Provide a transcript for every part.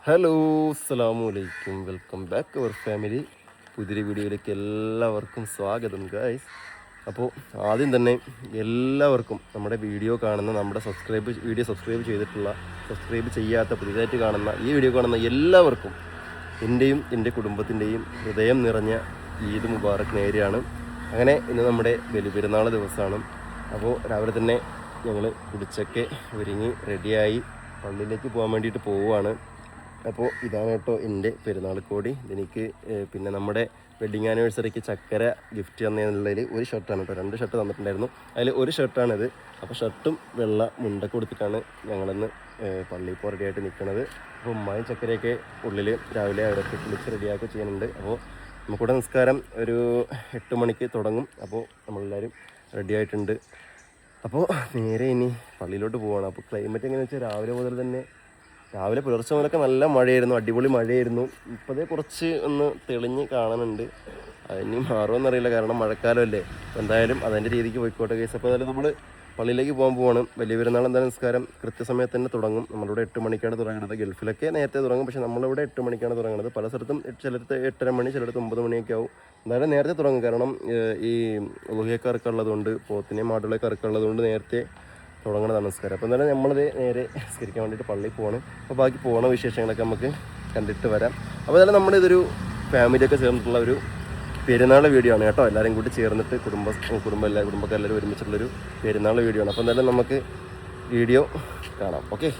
Hello, അസ്സലാമലൈക്കും. Welcome back our family. പുതിയൊരു വീഡിയോയിലേക്ക് എല്ലാവർക്കും സ്വാഗതം ഗൈസ്. അപ്പോൾ ആദ്യം തന്നെ എല്ലാവർക്കും നമ്മുടെ വീഡിയോ കാണുന്ന നമ്മുടെ സബ്സ്ക്രൈബ് ചെയ്തിട്ടുള്ള, സബ്സ്ക്രൈബ് ചെയ്യാത്ത, പുതിയതായിട്ട് കാണുന്ന, ഈ വീഡിയോ കാണുന്ന എല്ലാവർക്കും എൻ്റെയും എൻ്റെ കുടുംബത്തിൻ്റെയും ഹൃദയം നിറഞ്ഞ ഈദ് മുബാറക് നേരെയാണ്. അങ്ങനെ ഇന്ന് നമ്മുടെ ബലിപെരുന്നാൾ ദിവസമാണ്. അപ്പോൾ രാവിലെ തന്നെ ഞങ്ങൾ കുടിച്ചൊക്കെ ഒരുങ്ങി റെഡിയായി പള്ളിയിലേക്ക് പോകാൻ വേണ്ടിയിട്ട് പോവുകയാണ്. അപ്പോൾ ഇതാണ് കേട്ടോ എൻ്റെ പെരുന്നാൾ കോടി. ഇതെനിക്ക് പിന്നെ നമ്മുടെ വെഡിങ് ആനിവേഴ്സറിക്ക് ചക്കര ഗിഫ്റ്റ് തന്നതിനുള്ളതിൽ ഒരു ഷർട്ടാണ് കേട്ടോ. 2 ഷർട്ട് തന്നിട്ടുണ്ടായിരുന്നു, അതിൽ ഒരു ഷർട്ടാണിത്. അപ്പോൾ ഷർട്ടും വെള്ള മുണ്ടൊക്കെ കൊടുത്തിട്ടാണ് ഞങ്ങളിന്ന് പള്ളിയിൽ ഇപ്പോൾ റെഡിയായിട്ട് നിൽക്കുന്നത്. അപ്പോൾ ഉമ്മായും ചക്കരയൊക്കെ ഉള്ളിൽ രാവിലെ അവരൊക്കെ കുളിച്ച് റെഡിയാക്കി ചെയ്യുന്നുണ്ട്. അപ്പോൾ നമുക്കിവിടെ നിസ്കാരം ഒരു 8 മണിക്ക് തുടങ്ങും. അപ്പോൾ നമ്മളെല്ലാവരും റെഡി ആയിട്ടുണ്ട്. അപ്പോൾ നേരെ ഇനി പള്ളിയിലോട്ട് പോവുകയാണ്. അപ്പോൾ ക്ലൈമറ്റ് എങ്ങനെയാണെന്ന് വെച്ചാൽ രാവിലെ പുലർച്ചെ മുതലൊക്കെ നല്ല മഴയായിരുന്നു, അടിപൊളി മഴയായിരുന്നു. ഇപ്പോഴേ കുറച്ച് ഒന്ന് തെളിഞ്ഞ് കാണുന്നുണ്ട്. അതിനി മാറുമെന്നറിയില്ല, കാരണം മഴക്കാലമല്ലേ. എന്തായാലും അതിൻ്റെ രീതിക്ക് പോയിക്കോട്ടെ കേസ്. അപ്പോൾ അതായത് നമ്മൾ പള്ളിയിലേക്ക് പോവാണ്. വലിയ പെരുന്നാൾ എന്തായാലും നിസ്കാരം കൃത്യസമയത്ത് തന്നെ തുടങ്ങും. നമ്മളിവിടെ 8 മണിക്കാണ് തുടങ്ങുന്നത്. ഗൾഫിലൊക്കെ നേരത്തെ തുടങ്ങും, പക്ഷേ നമ്മളിവിടെ 8 മണിക്കാണ് തുടങ്ങുന്നത്. പല സ്ഥലത്തും ചിലടത്ത് 8:30 മണി, ചിലടത്ത് 9 മണിയൊക്കെ ആവും. എന്തായാലും നേരത്തെ തുടങ്ങും, കാരണം ഈ ഉളുഹിയൊക്കെ ഇറക്കുള്ളതുകൊണ്ട്, പോത്തിനെയും മാടുകളൊക്കെ ഇറക്കുള്ളതുകൊണ്ട് നേരത്തെ തുടങ്ങുന്നതാണ് നമസ്കാരം. അപ്പോൾ എന്തായാലും നമ്മളത് നേരെ നിസ്കരിക്കാൻ വേണ്ടിയിട്ട് പള്ളിയിൽ പോവാണ്. അപ്പോൾ ബാക്കി പോകണ വിശേഷങ്ങളൊക്കെ നമുക്ക് കണ്ടിട്ട് വരാം. അപ്പോൾ എന്തായാലും നമ്മളിതൊരു ഫാമിലിയൊക്കെ ചേർന്നിട്ടുള്ള ഒരു പെരുന്നാൾ വീഡിയോ ആണ് കേട്ടോ. എല്ലാവരും കൂടി ചേർന്നിട്ട് കുടുംബക്കാരെല്ലാവരും ഒരുമിച്ചുള്ളൊരു പെരുന്നാൾ വീഡിയോ ആണ്. അപ്പോൾ എന്തായാലും നമുക്ക് വീഡിയോ കാണാം. ഓക്കെ,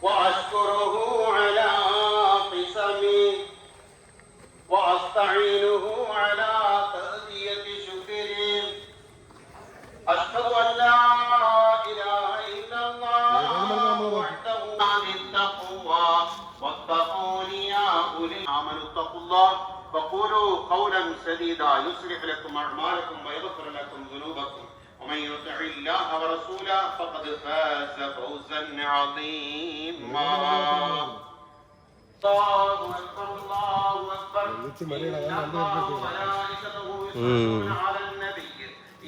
وأشكره على قسمي وأستعينه على تأدية شكري أشهد أن لا إله إلا الله وحده بالتقوى واتقوني يا أولي آمنوا اتقوا الله وقولوا قولا سديدا يصلح لكم أعمالكم ويغفر لكم ذنوبكم ومن يطع الله ورسوله فقد فاز فوزا عظيما. الله أكبر الله أكبر. إن الله وملائكته يصلون على النبي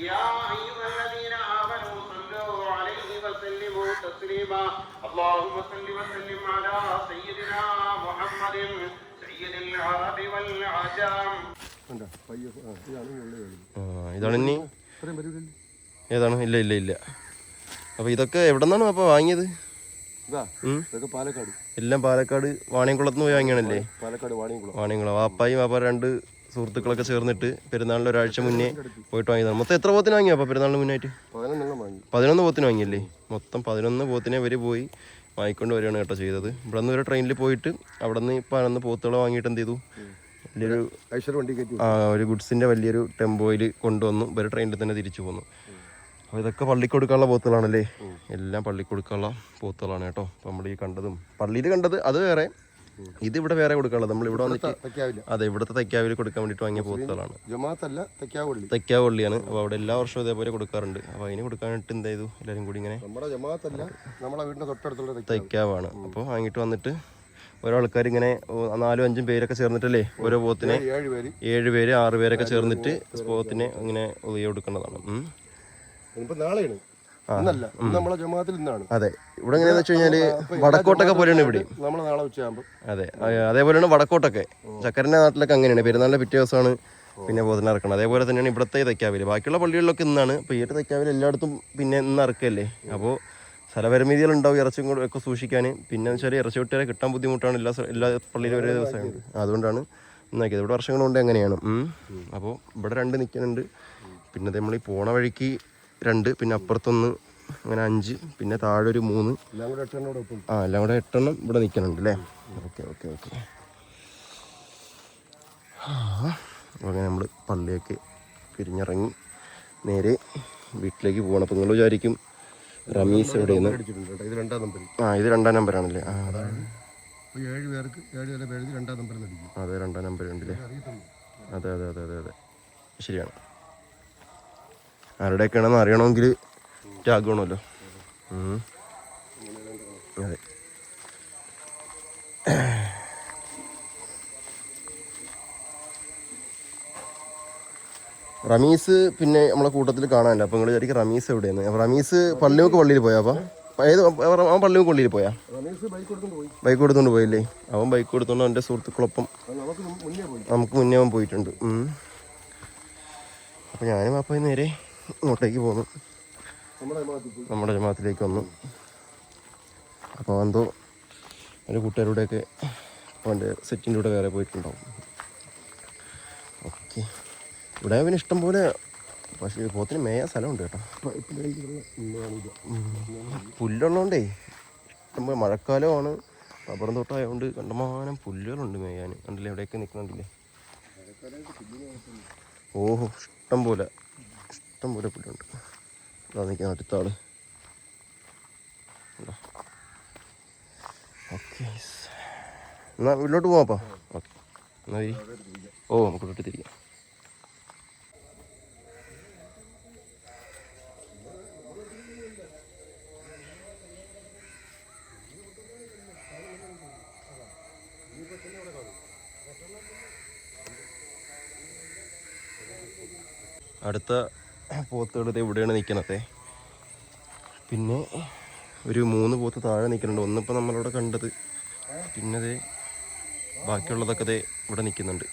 يا أيها الذين آمنوا صلوا عليه وسلموا تسليما. اللهم صل وسلم على سيدنا محمد سيد العرب والعجم. ഏതാണ്? ഇല്ല. അപ്പോൾ ഇതൊക്കെ എവിടെ നിന്നാണ് അപ്പോൾ വാങ്ങിയത്? എല്ലാം പാലക്കാട് വാണിയംകുളത്ത് നിന്ന് പോയി വാങ്ങിയാണല്ലേ? വാണിയംകുളം. വാപ്പായും വാപ്പ 2 സുഹൃത്തുക്കളൊക്കെ ചേർന്നിട്ട് പെരുന്നാളിന് ഒരാഴ്ച മുന്നേ പോയിട്ട് വാങ്ങിയതാണ്. മൊത്തം എത്ര പോത്തിന് വാങ്ങിയോ അപ്പോൾ പെരുന്നാളിന് മുന്നായിട്ട്? 11 പോത്തിന് വാങ്ങിയല്ലേ? മൊത്തം 11 പോത്തിനെ ഇവർ പോയി വാങ്ങിക്കൊണ്ട് വരികയാണ് കേട്ടോ ചെയ്തത്. ഇവിടെ നിന്ന് ഒരു ട്രെയിനിൽ പോയിട്ട് അവിടെ നിന്ന് ഇപ്പോൾ 11 പോത്തുകളെ വാങ്ങിയിട്ട് എന്ത് ചെയ്തു, ഒരു ഗുഡ്സിൻ്റെ വലിയൊരു ടെമ്പോയിൽ കൊണ്ടുവന്നു. ഇവർ ട്രെയിനിൽ തന്നെ തിരിച്ചു പോന്നു. അപ്പോൾ ഇതൊക്കെ പള്ളിക്കൊടുക്കാനുള്ള പോത്തുകളാണല്ലേ? എല്ലാം പള്ളിക്കൊടുക്കാനുള്ള പോത്തുകളാണ് കേട്ടോ. അപ്പോൾ നമ്മൾ ഈ കണ്ടതും പള്ളിയിൽ കണ്ടത് അത് വേറെ, ഇത് ഇവിടെ വേറെ കൊടുക്കാനുള്ളത്. നമ്മൾ ഇവിടെ വന്നിട്ട് അതെ ഇവിടുത്തെ തെക്കാവിൽ കൊടുക്കാൻ വേണ്ടിയിട്ട് വാങ്ങിയ പോത്തുകളാണ്. തെക്കാവള്ളിയാണ്. അപ്പോൾ അവിടെ എല്ലാ വർഷവും ഇതേപോലെ കൊടുക്കാറുണ്ട്. അപ്പോൾ അതിന് കൊടുക്കാനായിട്ട് എന്ത് ചെയ്തു, എല്ലാവരും കൂടി ഇങ്ങനെ തെക്കാവാണ്. അപ്പോൾ വാങ്ങിയിട്ട് വന്നിട്ട് ഓരോ ആൾക്കാർ ഇങ്ങനെ 4-5 പേരൊക്കെ ചേർന്നിട്ടല്ലേ ഓരോ പോത്തിനെ 7 പേര് 6 പേരൊക്കെ ചേർന്നിട്ട് പോത്തിനെ ഇങ്ങനെ ഒതുക്കി കൊടുക്കേണ്ടതാണ്. അതെ, ഇവിടെ എങ്ങനെയാന്ന് വെച്ച് കഴിഞ്ഞാല് വടക്കോട്ടൊക്കെ പോലെയാണ് ഇവിടെ. അതെ, അതേപോലെയാണ് വടക്കോട്ടൊക്കെ. ചക്കരന്റെ നാട്ടിലൊക്കെ അങ്ങനെയാണ്. പെരുന്നാളിന്റെ പിറ്റേ ദിവസമാണ് പിന്നെ പോത്തിനെ ഇറക്കണം. അതേപോലെ തന്നെയാണ് ഇവിടുത്തെ തെക്കാവില്. ബാക്കിയുള്ള പള്ളികളിലൊക്കെ ഇന്നാണ്. അപ്പോൾ ഈ തെക്കാവിൽ എല്ലായിടത്തും പിന്നെ ഇന്ന് ഇറക്കല്ലേ. അപ്പോൾ സ്ഥലപരിമിതികളുണ്ടാവും ഇറച്ചും കൂടെ ഒക്കെ സൂക്ഷിക്കാൻ. പിന്നെ വെച്ചാൽ ഇറച്ചി വെട്ടുകാരെ കിട്ടാൻ ബുദ്ധിമുട്ടാണ് എല്ലാ പള്ളിയിലും ഒരേ ദിവസമുണ്ട്. അതുകൊണ്ടാണ് ഇന്നാക്കിയത്. ഇവിടെ വർഷങ്ങൾ കൊണ്ട് അങ്ങനെയാണ്. അപ്പോൾ ഇവിടെ 2 നിൽക്കുന്നുണ്ട്. പിന്നെ നമ്മൾ ഈ പോണ വഴിക്ക് 2, പിന്നെ അപ്പുറത്തൊന്ന്, അങ്ങനെ 5, പിന്നെ താഴെ ഒരു 3. എല്ലാം കൂടെ 8 എണ്ണം ഇവിടെ നിൽക്കുന്നുണ്ട് അല്ലേ? ഓക്കെ. അങ്ങനെ നമ്മൾ പള്ളിയൊക്കെ പിരിഞ്ഞിറങ്ങി നേരെ വീട്ടിലേക്ക് പോകണം. അപ്പോൾ നിങ്ങൾ വിചാരിക്കും റമീസ് എവിടെയെന്ന്. ഇത് 2ാം നമ്പറാണല്ലേ? അതെ 2ാം നമ്പർ ഉണ്ടല്ലേ? അതെ ശരിയാണ്. ആരുടെയൊക്കെയാണെന്ന് അറിയണമെങ്കിൽ ടാഗ് വേണമല്ലോ. അതെ റമീസ് പിന്നെ നമ്മളെ കൂട്ടത്തിൽ കാണാനില്ല. അപ്പോൾ നിങ്ങൾ വിചാരിക്കും റമീസ് എവിടെയാണ്? അപ്പോൾ റമീസ് പള്ളിമുക്ക് പള്ളിയിൽ പോയാ? അപ്പോൾ ഏത് അവൻ പള്ളിമുക്ക് പള്ളിയിൽ പോയാ? ബൈക്ക് കൊടുത്തോണ്ട് പോയില്ലേ? അവൻ ബൈക്ക് കൊടുത്തോണ്ട് അവൻ്റെ സുഹൃത്തുക്കളൊപ്പം നമുക്ക് മുന്നേ അവൻ പോയിട്ടുണ്ട്. അപ്പോൾ ഞാനും അപ്പോൾ നേരെ ഇങ്ങോട്ടേക്ക് പോന്നു, നമ്മുടെ ജമാഅത്തിലേക്ക് വന്നു. അപ്പോൾ എന്തോ എൻ്റെ കൂട്ടുകാരുടെയൊക്കെ അവൻ്റെ സെറ്റിൻ്റെ കൂടെ വേറെ പോയിട്ടുണ്ടാവും. ഓക്കെ, ഇവിടെ പിന്നെ ഇഷ്ടം പോലെ പക്ഷേ പോത്തിന് മേയാൻ സ്ഥലമുണ്ട് കേട്ടോ. പുല്ലുള്ളതുകൊണ്ടേ ഇഷ്ടംപോലെ മഴക്കാലമാണ്, റബ്ബറും തോട്ടമായതുകൊണ്ട് കണ്ടമാനം പുല്ലുകളുണ്ട് മേയാൻ. കണ്ടില്ലേ എവിടെയൊക്കെ നിൽക്കുന്നുണ്ടില്ലേ? ഓഹോ, ഇഷ്ടം പോലെ പുല്ലുണ്ട്. അതാ നിൽക്കുന്ന അടുത്ത ആള്. ഓക്കെ, എന്നാ വീട്ടിലോട്ട് പോവാപ്പാ. ഓക്കെ, എന്നാ നമുക്ക് വീട്ടിൽ തിരിക്കാം. അടുത്ത പോത്തുകൾ ഇവിടെയാണ് നിൽക്കണത്. പിന്നെ ഒരു 3 പോത്ത് താഴെ നിൽക്കുന്നുണ്ട്. ഒന്നിപ്പോൾ നമ്മളിവിടെ കണ്ടത്. പിന്നെ അതേ ബാക്കിയുള്ളതൊക്കെ ഇവിടെ നിൽക്കുന്നുണ്ട്.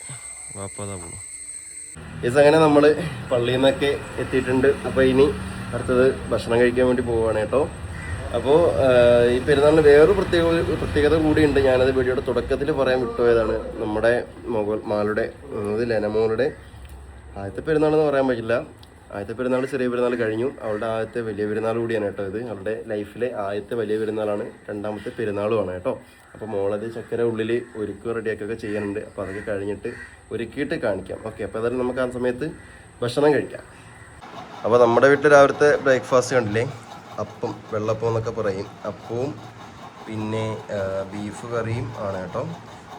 വാപ്പാതാ പോകുന്നു. അങ്ങനെ നമ്മൾ പള്ളിയിൽ നിന്നൊക്കെ എത്തിയിട്ടുണ്ട്. അപ്പോൾ ഇനി അടുത്തത് ഭക്ഷണം കഴിക്കാൻ വേണ്ടി പോവുകയാണ് കേട്ടോ. അപ്പോൾ ഈ പെരുന്നാളിന് വേറൊരു പ്രത്യേകത കൂടിയുണ്ട്. ഞാനത് വീഡിയോയുടെ തുടക്കത്തിൽ പറയാൻ വിട്ടുപോയതാണ്. നമ്മുടെ മാളുടെ ലെനമോളുടെ ആദ്യത്തെ പെരുന്നാളെന്ന് പറയാൻ പറ്റില്ല. ആദ്യത്തെ പെരുന്നാൾ ചെറിയ പെരുന്നാൾ കഴിഞ്ഞു. അവളുടെ ആദ്യത്തെ വലിയ പെരുന്നാൾ കൂടിയാണ് കേട്ടോ ഇത്. അവളുടെ ലൈഫിലെ ആദ്യത്തെ വലിയ പെരുന്നാളാണ്. രണ്ടാമത്തെ പെരുന്നാളുമാണ് കേട്ടോ. അപ്പോൾ മോളത് ചക്കര ഉള്ളിൽ ഒരുക്കുക റെഡിയാക്കുകയൊക്കെ ചെയ്യാനുണ്ട്. അപ്പോൾ അതൊക്കെ കഴിഞ്ഞിട്ട് ഒരുക്കിയിട്ട് കാണിക്കാം. ഓക്കെ, അപ്പോൾ അതായത് നമുക്ക് ആ സമയത്ത് ഭക്ഷണം കഴിക്കാം. അപ്പോൾ നമ്മുടെ വീട്ടിൽ രാവിലത്തെ ബ്രേക്ക്ഫാസ്റ്റ് കണ്ടില്ലേ? അപ്പം, വെള്ളപ്പം എന്നൊക്കെ പറയും. അപ്പവും പിന്നെ ബീഫ് കറിയും ആണ് കേട്ടോ.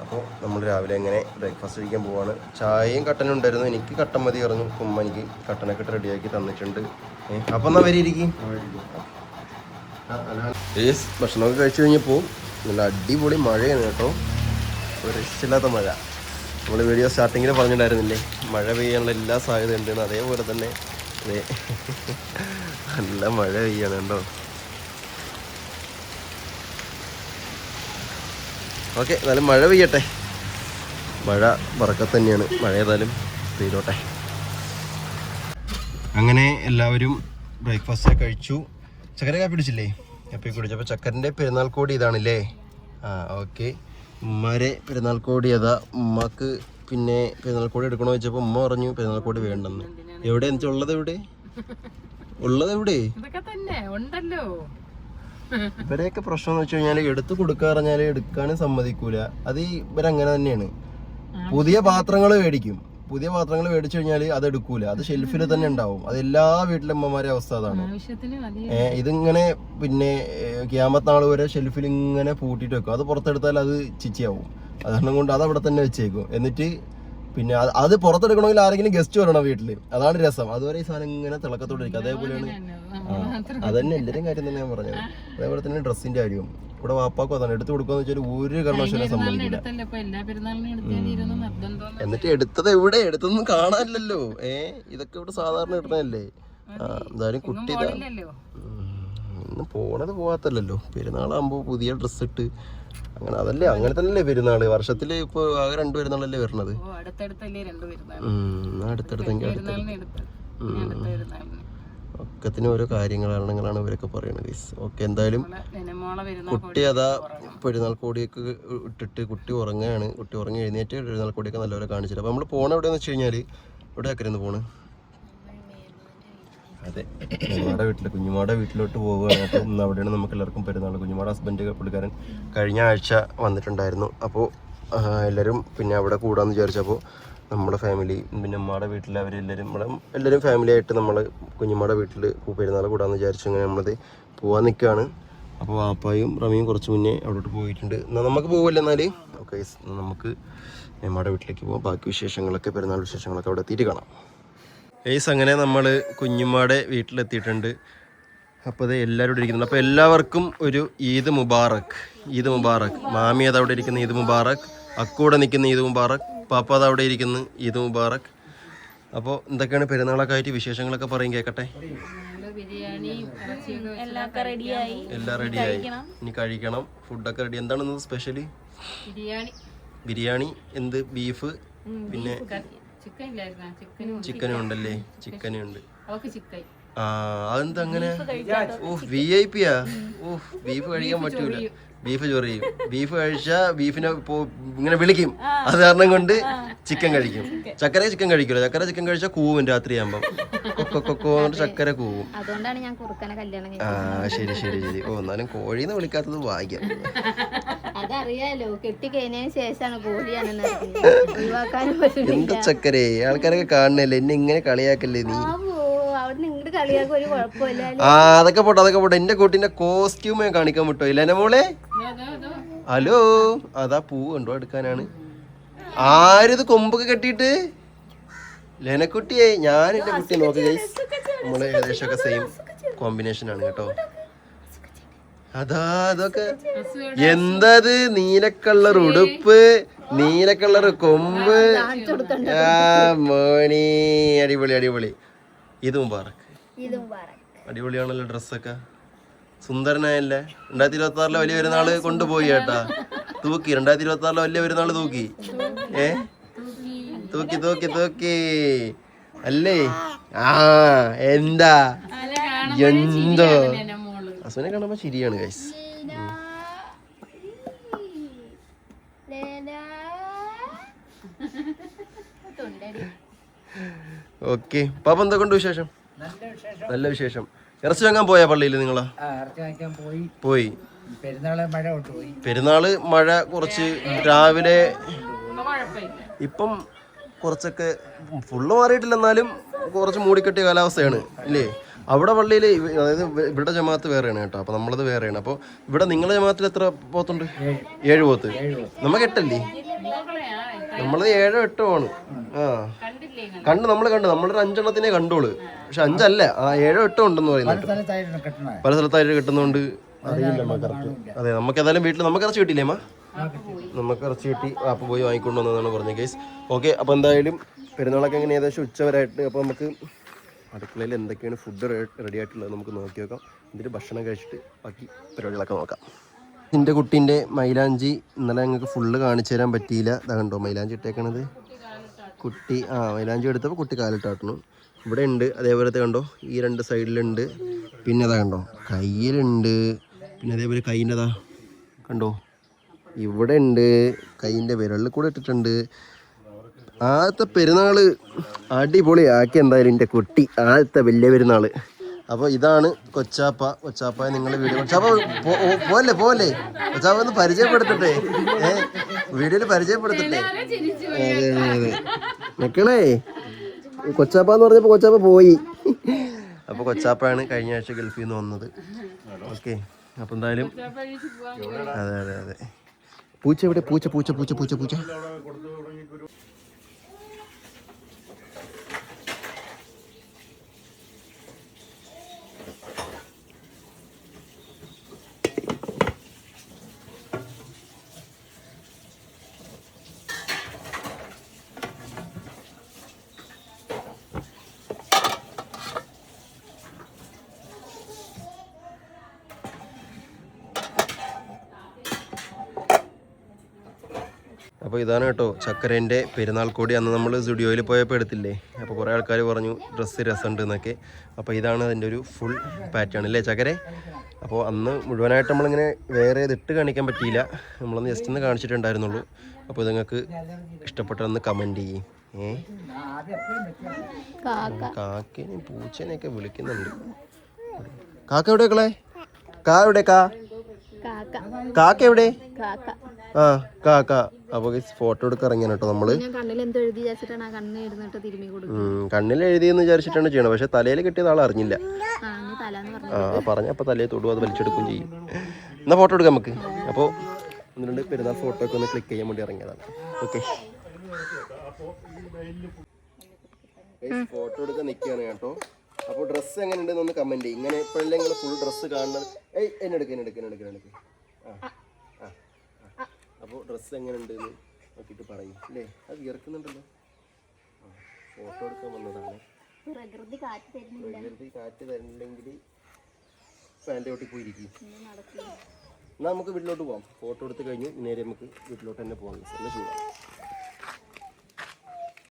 അപ്പോൾ നമ്മൾ രാവിലെ എങ്ങനെ ബ്രേക്ക്ഫാസ്റ്റ് കഴിക്കാൻ പോവാണ്. ചായയും കട്ടനും ഉണ്ടായിരുന്നു. എനിക്ക് കട്ടൻ മതി പറഞ്ഞു. ഉമ്മ എനിക്ക് കട്ടനൊക്കെ ഇട്ട് റെഡിയാക്കി തന്നിട്ടുണ്ട്. അപ്പം എന്നാൽ വരിയിരിക്കും. ഭക്ഷണമൊക്കെ കഴിച്ചു കഴിഞ്ഞപ്പോൾ നല്ല അടിപൊളി മഴയാണ് കേട്ടോ. ഒരു രക്ഷയില്ലാത്ത മഴ. നമ്മൾ വീഡിയോ സ്റ്റാർട്ടിങ്ങിൽ പറഞ്ഞിട്ടുണ്ടായിരുന്നില്ലേ മഴ പെയ്യാനുള്ള എല്ലാ സാധ്യത ഉണ്ടെന്ന്. അതേപോലെ തന്നെ അതെ, നല്ല മഴ പെയ്യാണ് കേട്ടോ. ഓക്കെ, എന്നാലും മഴ പെയ്യട്ടെ. മഴ ബറക്കത്ത് തന്നെയാണ്. മഴ ഏതായാലും പെയ്തോട്ടെ. അങ്ങനെ എല്ലാവരും ബ്രേക്ക്ഫാസ്റ്റ് കഴിച്ചു. ചക്കര കാപ്പി പിടിച്ചില്ലേ? കാപ്പി കുടിച്ചു. അപ്പോൾ ചക്കരൻ്റെ പെരുന്നാൾ കോടി ഇതാണല്ലേ? ഓക്കെ. ഉമ്മാരെ പെരുന്നാൾ കോടി അതാ. ഉമ്മക്ക് പിന്നെ പെരുന്നാൾ കോടി എടുക്കണോ വെച്ചപ്പോൾ ഉമ്മ പറഞ്ഞു പെരുന്നാൾ കോടി വേണ്ടെന്ന്. എവിടെ ഉള്ളത്? എവിടെ ഇവരെയൊക്കെ പ്രശ്നം എന്ന് വെച്ച് കഴിഞ്ഞാൽ എടുത്തു കൊടുക്കുക പറഞ്ഞാൽ എടുക്കാനും സമ്മതിക്കൂല. അത് ഇവരങ്ങനെ തന്നെയാണ്. പുതിയ പാത്രങ്ങൾ മേടിച്ചു കഴിഞ്ഞാൽ അത് എടുക്കൂല. അത് ഷെൽഫിൽ തന്നെ ഉണ്ടാവും. അത് എല്ലാ വീട്ടിലെ അമ്മമാരെ അവസ്ഥ അതാണ്. ഇതിങ്ങനെ പിന്നെ ക്യാമത്ത് നാൾ വരെ ഷെൽഫിൽ ഇങ്ങനെ പൂട്ടിയിട്ട് വെക്കും. അത് പുറത്തെടുത്താൽ അത് ചിച്ചിയാവും. അതുകൊണ്ട് കൊണ്ട് അത് അവിടെ തന്നെ വെച്ചേക്കും. എന്നിട്ട് പിന്നെ അത് പുറത്തെടുക്കണമെങ്കിൽ ആരെങ്കിലും ഗസ്റ്റ് വരണം വീട്ടില്. അതാണ് രസം. അതുവരെ ഈ സാധനം ഇങ്ങനെ തിളക്കത്തോടെ ഇരിക്കും. അതേപോലെയാണ്. അതന്നെ എല്ലാവരും കാര്യം തന്നെ ഞാൻ പറഞ്ഞത്. അതേപോലെ തന്നെ ഡ്രസ്സിന്റെ കാര്യവും ഇവിടെ വാപ്പാക്കും അതാണ്. എടുത്തു കൊടുക്കാന്ന് വെച്ചാൽ ഒരു കാരണവശാലും സമ്മതിക്കില്ല. എന്നിട്ട് എടുത്തൊന്നും കാണാനില്ലല്ലോ. ഇതൊക്കെ ഇവിടെ സാധാരണ ഇടുന്നതല്ലേ. എന്തായാലും കുട്ടി ഇന്ന് പോവാത്തല്ലോ. പെരുന്നാളാകുമ്പോ പുതിയ ഡ്രസ്സ് ഇട്ട് അങ്ങനെ അതല്ലേ, അങ്ങനെ തന്നെയല്ലേ പെരുന്നാള്. വർഷത്തില് ഇപ്പൊ ആകെ 2 പെരുന്നാളല്ലേ വരണത്. അടുത്തടുത്തെങ്കിൽ ഒക്കത്തിന് ഓരോ കാര്യങ്ങളാണ് ഇവരൊക്കെ പറയണത്. ഓക്കെ, എന്തായാലും കുട്ടി അതാ പെരുന്നാൾ കോടിയൊക്കെ ഇട്ടിട്ട് കുട്ടി ഉറങ്ങുകയാണ്. കുട്ടി ഉറങ്ങി എഴുന്നേറ്റ് പെരുന്നാൾ കോടിയൊക്കെ നല്ലപോലെ കാണിച്ചിട്ട്. അപ്പോൾ നമ്മൾ പോണ എവിടെയെന്ന് വെച്ച് കഴിഞ്ഞാൽ ഇവിടെ ആക്കരുന്ന് പോണ്. അതെ, കുഞ്ഞുമാടെ വീട്ടിലോട്ട് പോവുകയാണ്. അപ്പം ഇന്ന് അവിടെയാണ് നമുക്ക് എല്ലാവർക്കും പെരുന്നാൾ. കുഞ്ഞുമാടെ ഹസ്ബൻഡ് പുള്ളിക്കാരൻ കഴിഞ്ഞ ആഴ്ച വന്നിട്ടുണ്ടായിരുന്നു. അപ്പോൾ എല്ലാവരും പിന്നെ അവിടെ കൂടാമെന്ന് വിചാരിച്ചപ്പോൾ നമ്മുടെ ഫാമിലി പിന്നെ അമ്മയുടെ വീട്ടിൽ എല്ലാവരും ഫാമിലി ആയിട്ട് നമ്മൾ കുഞ്ഞുമാടെ വീട്ടിൽ പെരുന്നാൾ കൂടാമെന്ന് വിചാരിച്ചു. അങ്ങനെ നമ്മളത് പോകാൻ നിൽക്കുകയാണ്. അപ്പോൾ വാപ്പായും റമിയും കുറച്ച് മുന്നേ അവിടോട്ട് പോയിട്ടുണ്ട്. എന്നാൽ നമുക്ക് പോകില്ല. എന്നാൽ ഓക്കെ, നമുക്ക് അമ്മയുടെ വീട്ടിലേക്ക് പോകാം. ബാക്കി വിശേഷങ്ങളൊക്കെ പെരുന്നാൾ വിശേഷങ്ങളൊക്കെ അവിടെ എത്തിയിട്ട് കാണാം. അങ്ങനെ നമ്മൾ കുഞ്ഞുമാടെ വീട്ടിലെത്തിയിട്ടുണ്ട്. അപ്പോൾ അത് എല്ലാവരും ഇവിടെ ഇരിക്കുന്നുണ്ട്. അപ്പോൾ എല്ലാവർക്കും ഒരു ഈദ് മുബാറക്. മാമി അത് അവിടെ ഇരിക്കുന്ന ഈദ് മുബാറക്. അക്കൂടെ നിൽക്കുന്ന ഈദ് മുബാറക്. പാപ്പ അത് അവിടെ ഇരിക്കുന്നു ഈദ് മുബാറക്. അപ്പോൾ എന്തൊക്കെയാണ് പെരുന്നാളൊക്കെ ആയിട്ട് വിശേഷങ്ങളൊക്കെ പറയും കേൾക്കട്ടെ. എല്ലാം റെഡിയായി, ഇനി കഴിക്കണം. ഫുഡൊക്കെ റെഡി. എന്താണ് സ്പെഷ്യല്? ബിരിയാണി. എന്ത്? ബീഫ്, പിന്നെ ചിക്കനും ഉണ്ടല്ലേ? ചിക്കനും ഉണ്ട്. അതെന്താ അങ്ങനെ? VIP യാ? ബീഫ് കഴിക്കാൻ പറ്റൂല. ബീഫ് ചൊറിയും. ബീഫ് കഴിച്ചാ ബീഫിനെ ഇങ്ങനെ വിളിക്കും. അത് കാരണം കൊണ്ട് ചിക്കൻ കഴിക്കും. ചക്കര ചിക്കൻ കഴിക്കൂല. ചക്കര ചിക്കൻ കഴിച്ചാൽ കൂവും രാത്രിയാകുമ്പോ. കൊക്കൊക്കെ ചക്കര കൂവും. ശരി ശരി ശരി. എന്നാലും കോഴീന്ന് വിളിക്കാത്തത് ഭാഗ്യം. അതറിയാലോ, കെട്ടിക്കഴിഞ്ഞതിന് ശേഷമാണ് കോഴിയാണെന്ന്. എന്താ ചക്കരേ, ആൾക്കാരൊക്കെ കാണണല്ലേ എന്നെ ഇങ്ങനെ കളിയാക്കല്ലേ നീ? അതൊക്കെ പോട്ടെ. എന്റെ കുട്ടീന്റെ കോസ്റ്റ്യൂം കാണിക്കാൻ വിട്ടോ ഇല്ല മോളെ? ഹലോ, അതാ പൂവ് കണ്ടോ എടുക്കാനാണ്. ആരിത് കൊമ്പൊക്കെ കെട്ടിയിട്ട്? ലെനക്കുട്ടിയെ, ഞാൻ എന്റെ കുട്ടി നോക്ക് ഗൈസ്, നമ്മള് ഏകദേശമൊക്കെ സെയിം കോമ്പിനേഷൻ ആണ് കേട്ടോ. അതൊക്കെ എന്തത്? നീലക്കളർ ഉടുപ്പ്, നീലക്കളർ കൊമ്പ്. മോണി, അടിപൊളി. ഇത് മുബാറക്ക്. അടിപൊളിയാണല്ലോ ഡ്രസ്സൊക്കെ. സുന്ദരനായല്ലേ? 2026 വലിയ പെരുന്നാള് കൊണ്ടുപോയി കേട്ടാ. തൂക്കി 2026 വലിയ പെരുന്നാള് തൂക്കി. തൂക്കി അല്ലേ? എന്താ എന്തോ അസുവിനെ കാണുമ്പോ ശരിയാണ് ഗൈസ്. ഓക്കെ, പാപ്പ എന്തൊക്കെയുണ്ട് വിശേഷം? നല്ല വിശേഷം. ഇറച്ചി വാങ്ങാൻ പോയാ പള്ളിയിൽ നിങ്ങളാ? പോയി. പെരുന്നാള് മഴ കുറച്ച് രാവിലെ, ഇപ്പം കുറച്ചൊക്കെ ഫുള്ള് മാറിയിട്ടില്ല, എന്നാലും കുറച്ച് മൂടിക്കെട്ടിയ കാലാവസ്ഥയാണ് ഇല്ലേ? അവിടെ പള്ളിയിൽ, അതായത് ഇവിടെ ജമാഅത്ത് വേറെയാണ് കേട്ടോ. അപ്പോൾ നമ്മളത് വേറെയാണ്. അപ്പോൾ ഇവിടെ നിങ്ങളുടെ ജമാഅത്തിൽ എത്ര പോത്തുണ്ട്? 7 പോത്ത്. നമുക്ക് 8 നമ്മളത് 7 8 ആണ്. നമ്മളൊരു 5 എണ്ണത്തിനെ കണ്ടോളൂ. പക്ഷെ 5 അല്ല, 7 8 ഉണ്ടെന്ന് പറയുന്നത്. പല സ്ഥലത്തായിട്ട് കിട്ടുന്നോണ്ട് അറിയില്ല കറക്റ്റ്. അതെ, നമുക്ക് ഏതായാലും വീട്ടിൽ നമുക്ക് ഇറച്ചി കിട്ടിയില്ലേ അമ്മ? നമുക്ക് ഇറച്ചി കിട്ടി. അപ്പോൾ പോയി വാങ്ങിക്കൊണ്ട് വന്നതാണ് പറഞ്ഞത് ഗൈസ്. ഓക്കെ, അപ്പോൾ എന്തായാലും പെരുന്നാളൊക്കെ എങ്ങനെ ഏകദേശം ഉച്ചവരായിട്ട്. അപ്പോൾ നമുക്ക് അടുക്കളയിൽ എന്തൊക്കെയാണ് ഫുഡ് റെഡി ആയിട്ടുള്ളത് നമുക്ക് നോക്കി നോക്കാം. എന്നിട്ട് ഭക്ഷണം കഴിച്ചിട്ട് ബാക്കി പരിപാടികളൊക്കെ നോക്കാം. എൻ്റെ കുട്ടീൻ്റെ മൈലാഞ്ചി ഇന്നലെ ഞങ്ങൾക്ക് ഫുള്ള് കാണിച്ചു തരാൻ പറ്റിയില്ല. ഇതാ കണ്ടോ മൈലാഞ്ചി ഇട്ടേക്കണത് കുട്ടി. മൈലാഞ്ചി എടുത്തപ്പോൾ കുട്ടി കാലിട്ടാട്ടണം. ഇവിടെ ഉണ്ട് അതേപോലത്തെ കണ്ടോ, ഈ 2 സൈഡിലുണ്ട്. പിന്നെ അതാ കണ്ടോ കയ്യിലുണ്ട്. പിന്നെ അതേപോലെ കൈയിൻ്റെതാ കണ്ടോ ഇവിടെ ഉണ്ട്. കൈയിൻ്റെ വിരലിൽ കൂടെ ഇട്ടിട്ടുണ്ട്. ആദ്യത്തെ പെരുന്നാൾ അടിപൊളി ആക്കി എന്തായാലും എൻ്റെ കുട്ടി. ആദ്യത്തെ വലിയ പെരുന്നാൾ. അപ്പോൾ ഇതാണ് കൊച്ചാപ്പ നിങ്ങൾ വീഡിയോ. കൊച്ചാപ്പ പോലെ കൊച്ചാപ്പ ഒന്ന് പരിചയപ്പെടുത്തട്ടെ. വീഡിയോയിൽ പരിചയപ്പെടുത്തട്ടെ. അതെ മക്കളെ, കൊച്ചാപ്പ എന്ന് പറഞ്ഞപ്പോൾ കൊച്ചാപ്പ പോയി. അപ്പോൾ കൊച്ചാപ്പയാണ് കഴിഞ്ഞ ആഴ്ച ഗൾഫിൽ നിന്ന് വന്നത്. ഓക്കെ, അപ്പോൾ എന്തായാലും അതെ. പൂച്ച എവിടെ? പൂച്ച. അപ്പോൾ ഇതാണ് കേട്ടോ ചക്കരേൻ്റെ പെരുന്നാൾ കോടി. അന്ന് നമ്മൾ സ്റ്റുഡിയോയിൽ പോയപ്പോൾ എടുത്തില്ലേ? അപ്പോൾ കുറേ ആൾക്കാർ പറഞ്ഞു ഡ്രസ്സ് രസമുണ്ട് എന്നൊക്കെ. അപ്പോൾ ഇതാണ് അതിൻ്റെ ഒരു ഫുൾ പാറ്റേൺ അല്ലേ ചക്കരെ? അപ്പോൾ അന്ന് മുഴുവനായിട്ട് നമ്മളിങ്ങനെ വേറെ ഇതിട്ട് കാണിക്കാൻ പറ്റിയില്ല. നമ്മളൊന്ന് ജസ്റ്റ് ഒന്ന് കാണിച്ചിട്ടുണ്ടായിരുന്നുള്ളൂ. അപ്പോൾ നിങ്ങൾക്ക് ഇഷ്ടപ്പെട്ടൊന്ന് കമൻറ്റ് ചെയ്യും. കാക്കേനെയും പൂച്ചേനെയൊക്കെ വിളിക്കുന്നുണ്ട്. കാക്ക എവിടെ മക്കളെ? കാക്ക എവിടെ? കാക്ക. അപ്പൊ ഫോട്ടോ എടുക്കാൻ ഇറങ്ങിയാണ് കേട്ടോ നമ്മള്. കണ്ണിൽ എഴുതിയെന്ന് വിചാരിച്ചിട്ടാണ് ചെയ്യണത്. പക്ഷെ തലയിൽ കിട്ടിയത് ആൾ അറിഞ്ഞില്ല. പറഞ്ഞപ്പോ തലയിൽ തൊടും, അത് വലിച്ചെടുക്കുകയും ചെയ്യും. എന്നാ ഫോട്ടോ എടുക്കാം നമുക്ക്. അപ്പോൾ 1-2 പെരുന്നാൾ ഫോട്ടോ ഒക്കെ ഒന്ന് ക്ലിക്ക് ചെയ്യാൻ വേണ്ടി ഇറങ്ങിയതാണ്. ഓക്കെ, ഫോട്ടോ എടുക്കാൻ നിൽക്കുകയാണ് കേട്ടോ. അപ്പോൾ ഡ്രസ്സ് എങ്ങനെ ഉണ്ടെന്ന് ഒന്ന് കമന്റ് ചെയ്യും. ഇങ്ങനെ എപ്പോഴല്ലേ നിങ്ങൾ ഫുൾ ഡ്രസ്സ് കാണുന്നത്? എന്നെടുക്ക്. അപ്പോൾ ഡ്രസ്സ് എങ്ങനെ ഉണ്ടെന്ന് നോക്കിയിട്ട് പറയും അല്ലേ? അത് വിയർക്കുന്നുണ്ടല്ലോ. ഫോട്ടോ എടുക്കാൻ വന്നതാണ്. പ്രകൃതി കാറ്റ് തരുന്നില്ല. പ്രകൃതി കാറ്റ് തരുന്നില്ലെങ്കിൽ ഫാൻ്റെ ചോട്ടിൽ പോയിരിക്കും. നടക്കില്ല. എന്നാൽ നമുക്ക് വീട്ടിലോട്ട് പോകാം. ഫോട്ടോ എടുത്ത് കഴിഞ്ഞ് നേരെ നമുക്ക് വീട്ടിലോട്ട് തന്നെ പോകാം. നല്ല ചൂടാണ്.